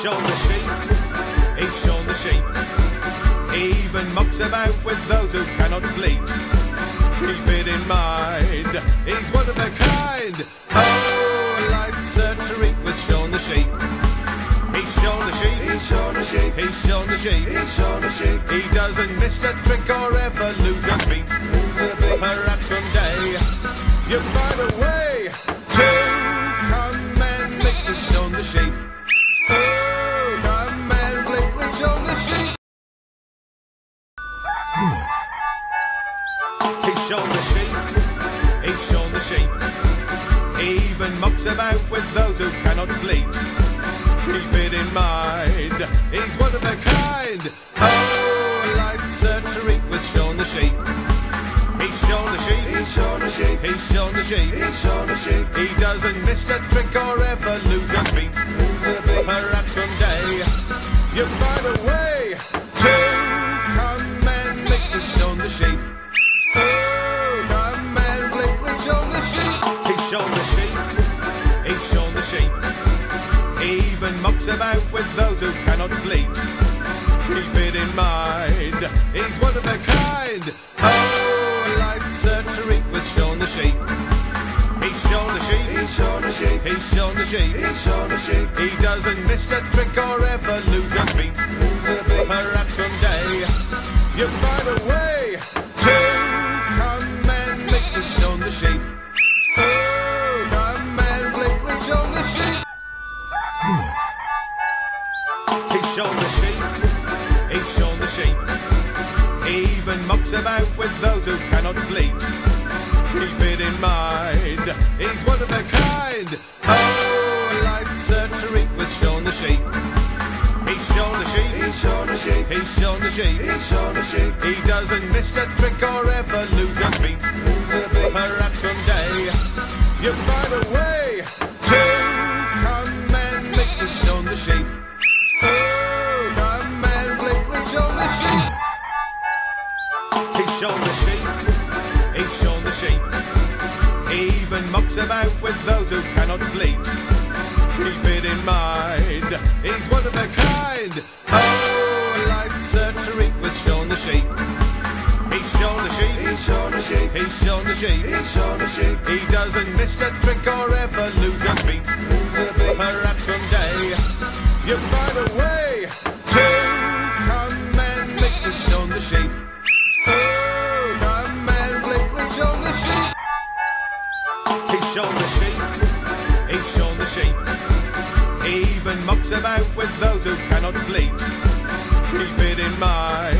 shown the sheep, he's shown the sheep. He even mucks about with those who cannot bleat. Keep it in mind, he's one of a kind. Oh, life's a treat with Shaun the sheep. He's shown the sheep, he's shown the sheep, he's shown the sheep, he's shown the sheep. He doesn't miss a trick or ever lose a beat. Perhaps someday you'll find a way to come and lick with Shaun the sheep. Oh, come and lick with Shaun the sheep. He's shown the sheep, he's shown the sheep. He even mucks about with those who cannot bleat. Keep it in mind, he's one of a kind. Oh, life's a treat with Shaun the sheep. He's shown the sheep, he's shown the sheep, he's shown the sheep, he's shown the sheep. He doesn't miss a trick or ever lose a beat. Perhaps someday you'll find a way to come and lick with Shaun the sheep. Oh, come and lick with Shaun the sheep. He's shown the sheep, he's shown the sheep. He even mucks about with those who cannot bleat. Keep it in mind, he's one of a kind. Oh, life's a treat with Shaun the sheep. He's shown the sheep, he's shown the sheep, he's shown the sheep, he's shown the sheep. He doesn't miss a trick or ever lose a beat. Perhaps someday you'll find a way to come and lick with Shaun the sheep. Oh, come and lick with Shaun the sheep. He's shown the sheep, he's shown the sheep. He even mucks about with those who cannot bleat. Keep it in mind, he's one of a kind. Oh, life's a treat with Shaun the sheep. He's shown the sheep, he's shown the sheep, he's shown the sheep, he's shown the sheep. He doesn't miss a trick or ever lose a beat. Perhaps someday you'll find a way to come and lick with Shaun the sheep. Oh, come and lick with Shaun the sheep. He's shown the sheep, he's shown the sheep. He even mucks about with those who cannot bleat. Keep it in mind, he's one of a kind. Oh, life's a treat with Shaun the sheep. He's shown the sheep, he's shown the sheep, he's shown the sheep, he's shown the sheep. He doesn't miss a trick or ever lose a beat. Perhaps someday you'll find a way to come and lick with Shaun the sheep. Oh, come and lick with Shaun the sheep. He's shown the sheep, he's shown the sheep. He even mucks about with those who cannot bleat. Keep it in mind,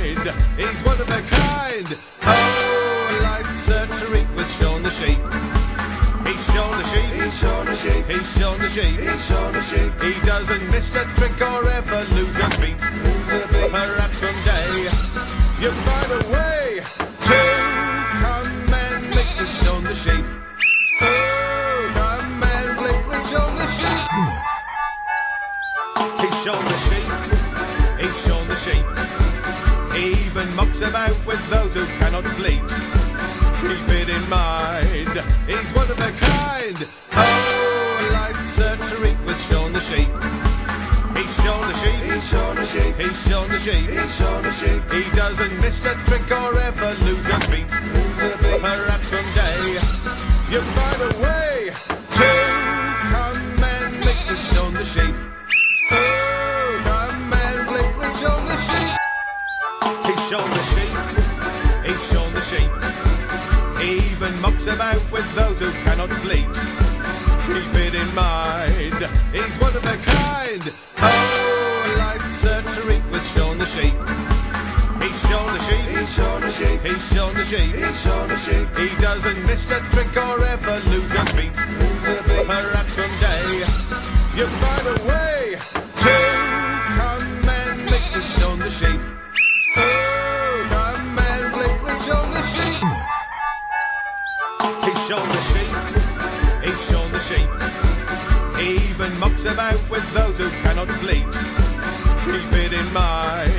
he's one of a kind. Oh, life's a treat with Shaun the sheep. He's shown the sheep, he's shown the sheep, he's shown the sheep, he's shown the sheep. He doesn't miss a trick or ever lose a beat. Perhaps someday you'll find a way to come and lick with Shaun the sheep. Oh, come and lick with Shaun the sheep. He's shown the sheep, he's shown the sheep. He even mucks about with those who cannot bleat. Keep it in mind, he's one of a kind. Oh, life's a treat with Shaun the sheep. He's shown the sheep, he's shown the sheep, he's shown the sheep, he's shown the sheep. He doesn't miss a trick or ever lose a beat. Perhaps someday you'll find a way to come and lick with Shaun the sheep. Oh, come and lick with Shaun the sheep. He's shown the sheep, he's shown the sheep. He even mucks about with those who cannot bleat. Keep it in mind, he's one of a kind. Oh, life's a treat with Shaun the sheep. He's shown the sheep, he's shown the sheep, he's shown the sheep, he's shown the sheep. He doesn't miss a trick or ever lose a beat. Perhaps someday you'll find a way to come and lick with Shaun the sheep. Oh, come and lick with Shaun the sheep. He's shown the sheep, he's shown the sheep. He even mucks about with those who cannot bleat. Keep it in mind,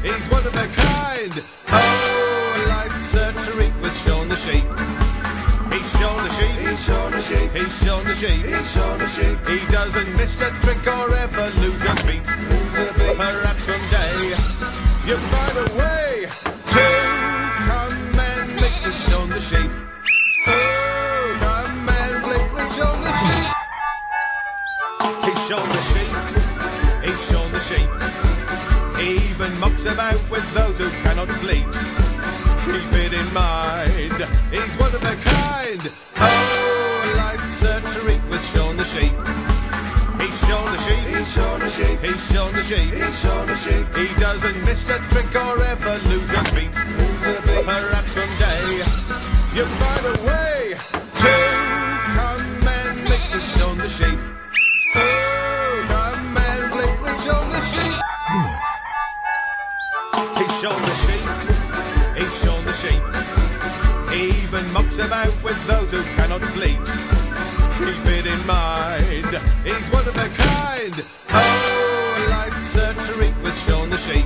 he's one of a kind. Oh, life's a treat with Shaun the sheep. He's shown the sheep, He's shown the shape. He's shown the shape. He's shown the shape. He doesn't miss a trick or ever lose a beat. Perhaps someday you'll find a way to come and make me show the shape. Oh, come and make me show the shape. He's shown the shape. He's shown the shape. He even mucks about with those who cannot bleat. Keep it in mind, he's one of a kind. Oh, life's a treat with Shaun the Sheep. He's shown the sheep. He's shown the sheep. He's shown the sheep. He's shown the sheep. He doesn't miss a trick or ever lose a beat. Perhaps someday you'll find a way to come and make me Shaun the Sheep. Oh, come and make me Shaun the Sheep. He's shown the sheep. He's shown the sheep. He even mucks about with those who cannot bleat. Keep it in mind, he's one of a kind. Oh, life's a treat with Shaun the Sheep.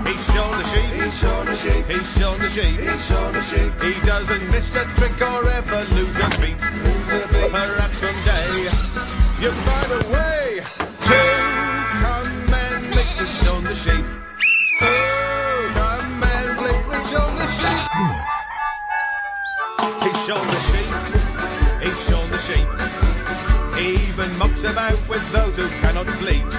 He's shown the sheep. He's shown the sheep. He's shown the sheep. He's shown the sheep. He doesn't miss a trick or ever lose a beat. Perhaps someday you'll find a way to come and make me Shaun the Sheep. Oh, come and make me Shaun the Sheep. He's shown the sheep. He's shown the sheep. He even mucks about with those who cannot bleat.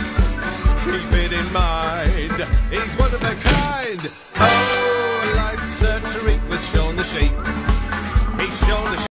Keep it in mind, he's one of a kind. Oh, life's a treat with Shaun the Sheep.